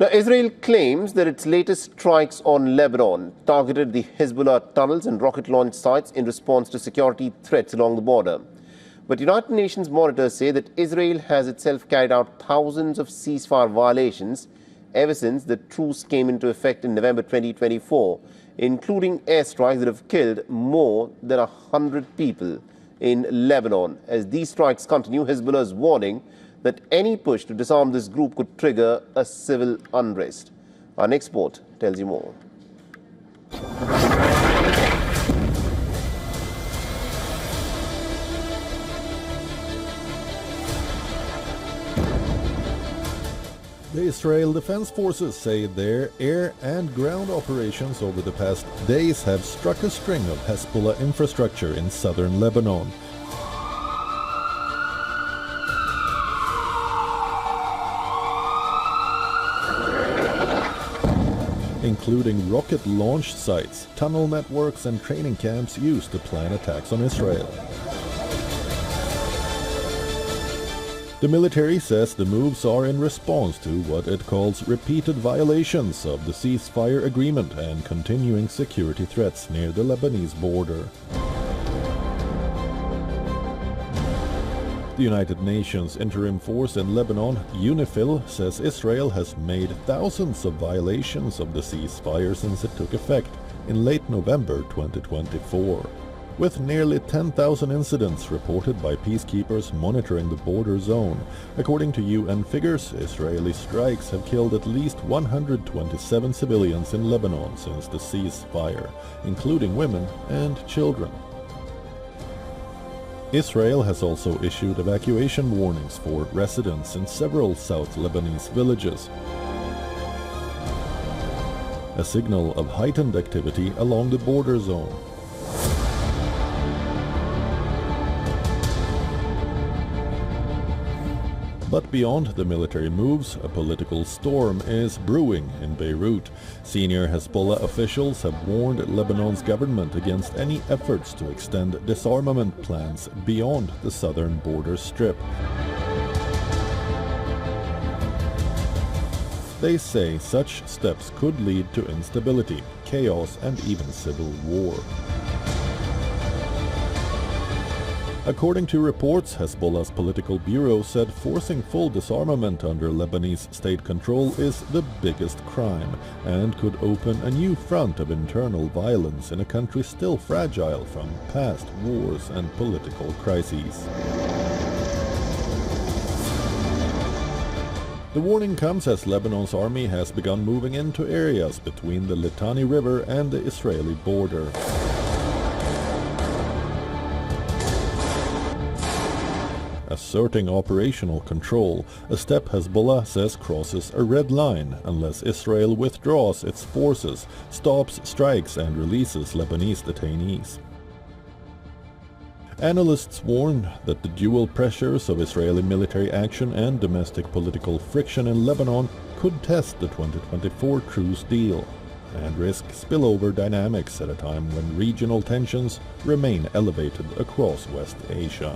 Now, Israel claims that its latest strikes on Lebanon targeted the Hezbollah tunnels and rocket launch sites in response to security threats along the border. But United Nations monitors say that Israel has itself carried out thousands of ceasefire violations ever since the truce came into effect in November 2024, including airstrikes that have killed more than 100 people in Lebanon. As these strikes continue, Hezbollah is warning that any push to disarm this group could trigger a civil unrest. Our next report tells you more. The Israel Defense Forces say their air and ground operations over the past days have struck a string of Hezbollah infrastructure in southern Lebanon. Including rocket launch sites, tunnel networks and training camps used to plan attacks on Israel. The military says the moves are in response to what it calls repeated violations of the ceasefire agreement and continuing security threats near the Lebanese border. The United Nations Interim Force in Lebanon, UNIFIL, says Israel has made thousands of violations of the ceasefire since it took effect in late November 2024. With nearly 10,000 incidents reported by peacekeepers monitoring the border zone. According to UN figures, Israeli strikes have killed at least 127 civilians in Lebanon since the ceasefire, including women and children. Israel has also issued evacuation warnings for residents in several South Lebanese villages, a signal of heightened activity along the border zone. But beyond the military moves, a political storm is brewing in Beirut. Senior Hezbollah officials have warned Lebanon's government against any efforts to extend disarmament plans beyond the southern border strip. They say such steps could lead to instability, chaos, and even civil war. According to reports, Hezbollah's political bureau said forcing full disarmament under Lebanese state control is the biggest crime and could open a new front of internal violence in a country still fragile from past wars and political crises. The warning comes as Lebanon's army has begun moving into areas between the Litani River and the Israeli border. Asserting operational control, a step Hezbollah says crosses a red line unless Israel withdraws its forces, stops strikes and releases Lebanese detainees. Analysts warn that the dual pressures of Israeli military action and domestic political friction in Lebanon could test the 2024 truce deal and risk spillover dynamics at a time when regional tensions remain elevated across West Asia.